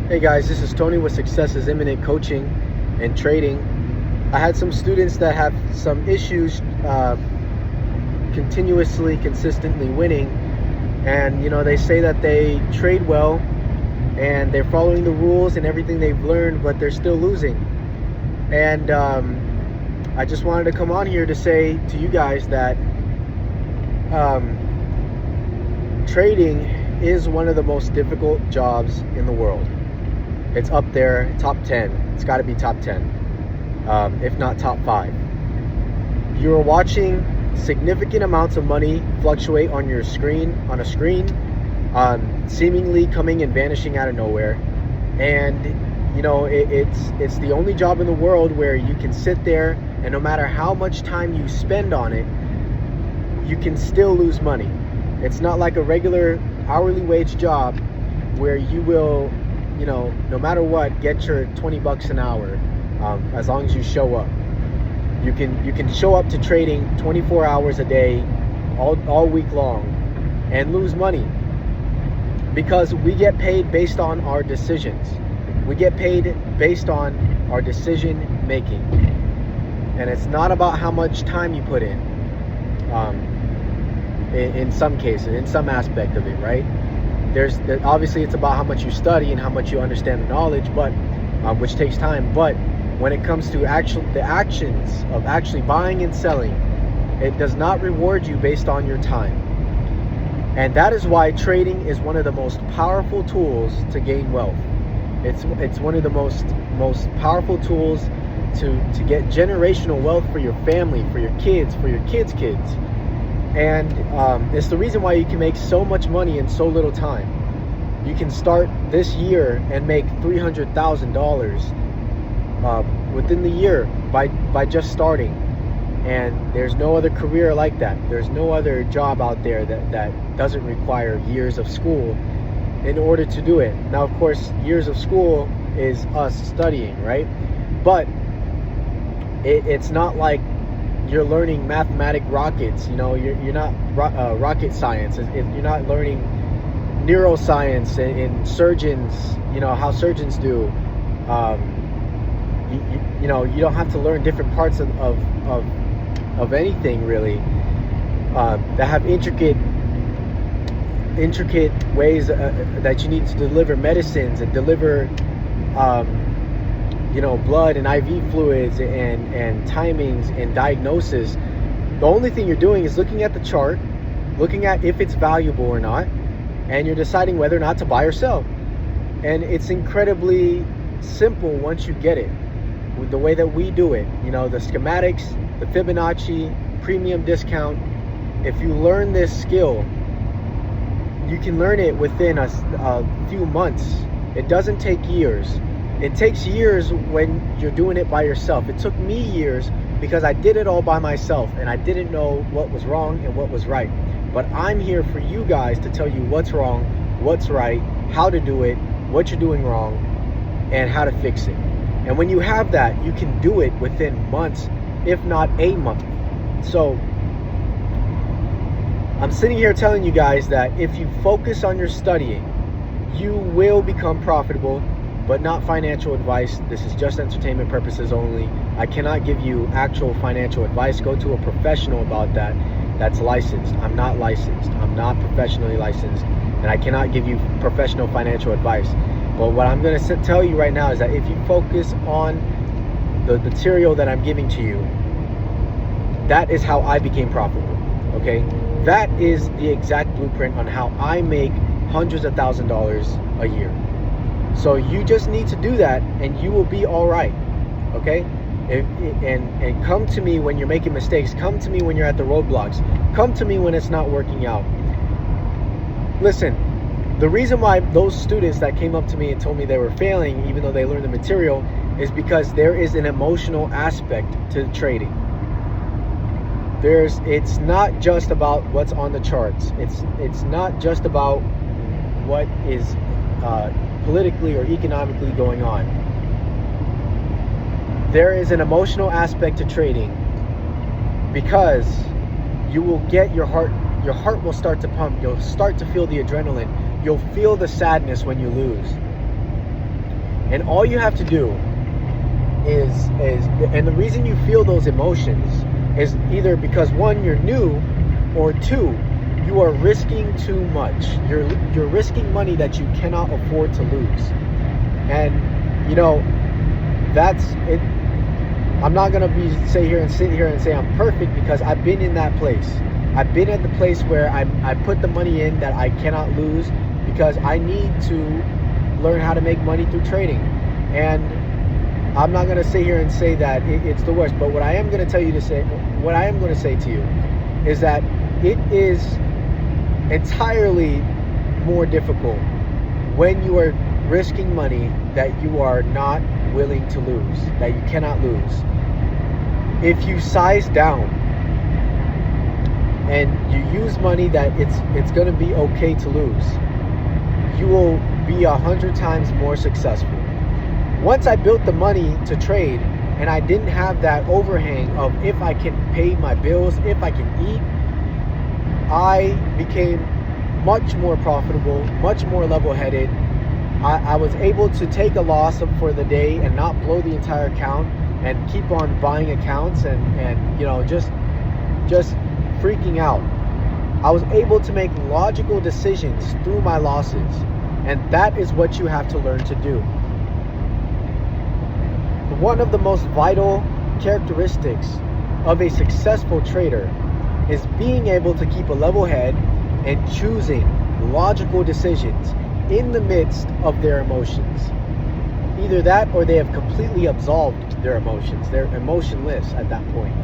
Hey guys, this is Tony with Success is Imminent Coaching and Trading. I had some students that have some issues consistently winning, and they say that they trade well and they're following the rules and everything they've learned, but they're still losing. And I just wanted to come on here to say to you guys that trading is one of the most difficult jobs in the world. It's up there, top 10. It's got to be top 10, if not top 5. You're watching significant amounts of money fluctuate on a screen, seemingly coming and vanishing out of nowhere. And it's the only job in the world where you can sit there, and no matter how much time you spend on it, you can still lose money. It's not like a regular hourly wage job where you will, no matter what, get your 20 bucks an hour, as long as you show up. You can show up to trading 24 hours a day, all week long, and lose money, because we get paid based on our decisions. We get paid based on our decision making, and it's not about how much time you put in. In some cases, in some aspect of it, right? Obviously it's about how much you study and how much you understand the knowledge, but which takes time. But when it comes to the actions of actually buying and selling, it does not reward you based on your time. And that is why trading is one of the most powerful tools to gain wealth. It's one of the most powerful tools to get generational wealth for your family, for your kids, for your kids' kids. And it's the reason why you can make so much money in so little time. You can start this year and make $300,000 within the year by just starting. And there's no other career like that. There's no other job out there that doesn't require years of school in order to do it. Now, of course, years of school is us studying, right? But it's not like you're learning mathematic rockets. You're not rocket science. You're not learning neuroscience and surgeons, how surgeons do. You don't have to learn different parts of anything really, that have intricate ways that you need to deliver medicines and deliver blood and IV fluids and timings and diagnosis. The only thing you're doing is looking at the chart, looking at if it's valuable or not, and you're deciding whether or not to buy or sell. And it's incredibly simple once you get it, with the way that we do it. The schematics, the Fibonacci, premium discount. If you learn this skill, you can learn it within a few months. It doesn't take years. It takes years when you're doing it by yourself. It took me years because I did it all by myself and I didn't know what was wrong and what was right. But I'm here for you guys to tell you what's wrong, what's right, how to do it, what you're doing wrong, and how to fix it. And when you have that, you can do it within months, if not a month. So I'm sitting here telling you guys that if you focus on your studying, you will become profitable. But not financial advice. This is just entertainment purposes only. I cannot give you actual financial advice. Go to a professional about that that's licensed. I'm not licensed. I'm not professionally licensed, and I cannot give you professional financial advice. But what I'm going to tell you right now is that if you focus on the material that I'm giving to you, that is how I became profitable. Okay? That is the exact blueprint on how I make hundreds of thousands of dollars a year. So you just need to do that and you will be all right, okay? And come to me when you're making mistakes. Come to me when you're at the roadblocks. Come to me when it's not working out. Listen, the reason why those students that came up to me and told me they were failing, even though they learned the material, is because there is an emotional aspect to trading. It's not just about what's on the charts. It's not just about what is politically or economically going on. There is an emotional aspect to trading, because you will get your heart will start to pump. You'll start to feel the adrenaline. You'll feel the sadness when you lose. And all you have to do is and the reason you feel those emotions is either because one, you're new, or two, you are risking too much. You're risking money that you cannot afford to lose. And that's it. I'm not gonna sit here and say I'm perfect, because I've been in that place. I've been at the place where I put the money in that I cannot lose, because I need to learn how to make money through trading. And I'm not gonna sit here and say that it's the worst. But what I am gonna say to you is that it is entirely more difficult when you are risking money that you are not willing to lose, that you cannot lose. If you size down and you use money that it's going to be okay to lose, you will be 100 times more successful. Once I built the money to trade and I didn't have that overhang of if I can pay my bills, if I can eat, I became much more profitable, much more level-headed. I was able to take a loss for the day and not blow the entire account and keep on buying accounts and just freaking out. I was able to make logical decisions through my losses, and that is what you have to learn to do. One of the most vital characteristics of a successful trader is being able to keep a level head and choosing logical decisions in the midst of their emotions. Either that, or they have completely absolved their emotions. They're emotionless at that point.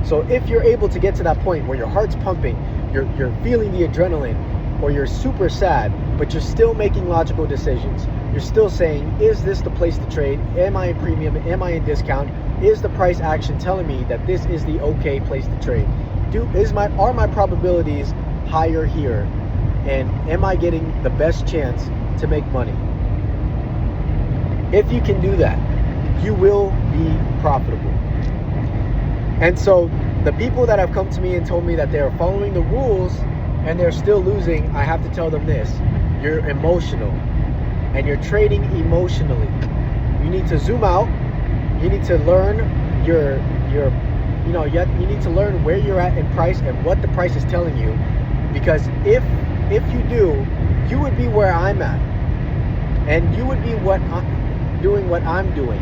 So if you're able to get to that point where your heart's pumping, you're feeling the adrenaline, or you're super sad, but you're still making logical decisions. You're still saying, is this the place to trade? Am I in premium? Am I in discount? Is the price action telling me that this is the okay place to trade? Are my probabilities higher here? And am I getting the best chance to make money? If you can do that, you will be profitable. And so the people that have come to me and told me that they're following the rules and they're still losing, I have to tell them this: you're emotional and you're trading emotionally. You need to zoom out. You need to learn you need to learn where you're at in price and what the price is telling you. Because if you do, you would be where I'm at, and you would be doing what I'm doing,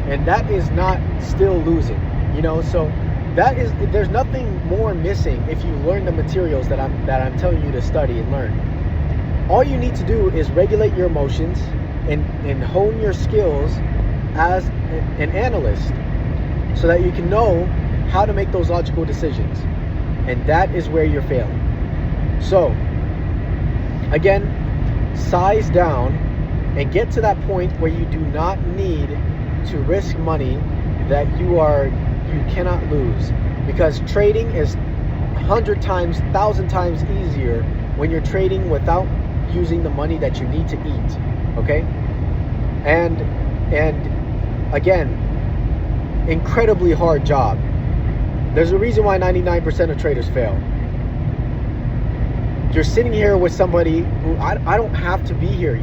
and that is not still losing. So there's nothing more missing if you learn the materials that I'm telling you to study and learn. All you need to do is regulate your emotions and hone your skills as an analyst, so that you can know how to make those logical decisions. And that is where you're failing. So again, size down and get to that point where you do not need to risk money that you cannot lose, because trading is 100 times, 1,000 times easier when you're trading without using the money that you need to eat. Okay? And again, incredibly hard job. There's a reason why 99% of traders fail. You're sitting here with somebody who I don't have to be here,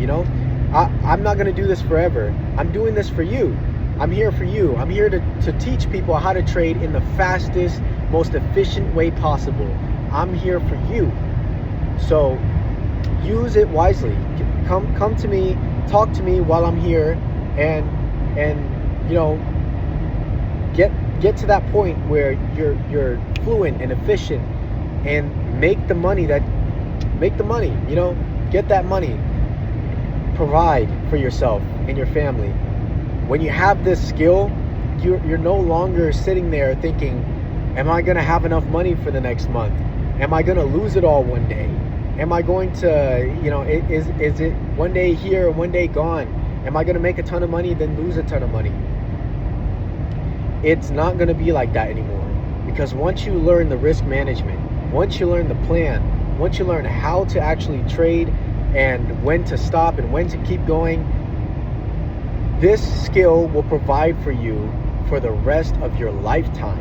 I'm not going to do this forever. I'm doing this for you. I'm here for you. I'm here to teach people how to trade in the fastest, most efficient way possible. I'm here for you. So use it wisely. Come to me, talk to me while I'm here, and get to that point where you're fluent and efficient, and make the money. Get that money. Provide for yourself and your family. When you have this skill, you're no longer sitting there thinking, am I going to have enough money for the next month? Am I going to lose it all one day? Am I going to, is it one day here, one day gone? Am I going to make a ton of money, then lose a ton of money? It's not going to be like that anymore. Because once you learn the risk management, once you learn the plan, once you learn how to actually trade and when to stop and when to keep going, this skill will provide for you for the rest of your lifetime.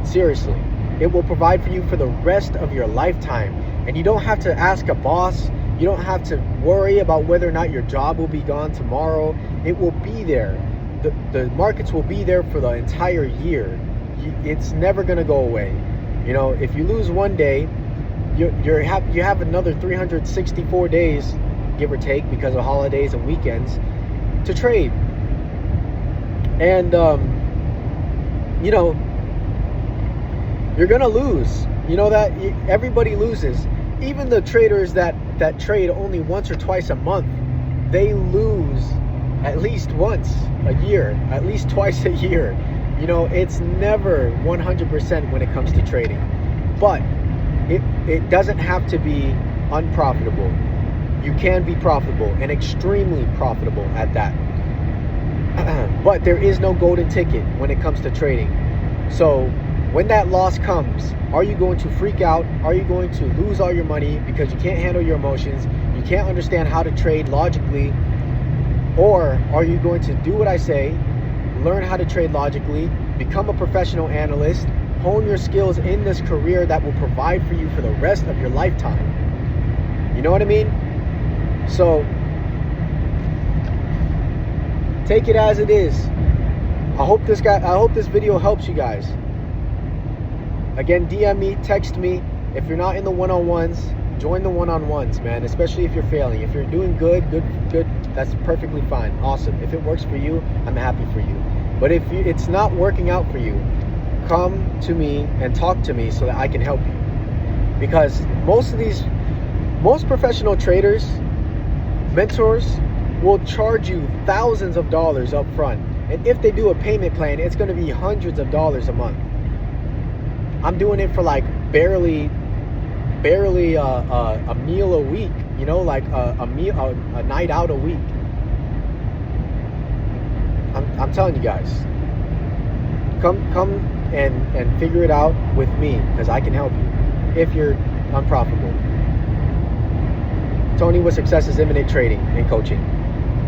Seriously, it will provide for you for the rest of your lifetime. And you don't have to ask a boss, You don't have to worry about whether or not your job will be gone tomorrow. It will be there. The markets will be there for the entire year. It's never going to go away. You know, if you lose one day, you have another 364 days, give or take, because of holidays and weekends, to trade. And you know, you're gonna lose. You know that everybody loses. Even the traders that trade only once or twice a month, they lose at least once a year, at least twice a year. You know, it's never 100% when it comes to trading. But it doesn't have to be unprofitable. You can be profitable, and extremely profitable at that. But there is no golden ticket when it comes to trading. So when that loss comes, are you going to freak out? Are you going to lose all your money because you can't handle your emotions? You can't understand how to trade logically? Or are you going to do what I say, learn how to trade logically, become a professional analyst, hone your skills in this career that will provide for you for the rest of your lifetime? You know what I mean? So take it as it is. I hope this video helps you guys. Again, DM me, text me. If you're not in the one-on-ones, join the one-on-ones, man. Especially if you're failing. If you're doing good, that's perfectly fine. Awesome. If it works for you, I'm happy for you. But if it's not working out for you, come to me and talk to me so that I can help you. Because most professional traders, mentors, will charge you thousands of dollars up front. And if they do a payment plan, it's going to be hundreds of dollars a month. I'm doing it for like barely a meal a week, you know, like a night out a week. I'm telling you guys, come and figure it out with me, because I can help you if you're unprofitable. Tony with Success is Imminent Trading and Coaching.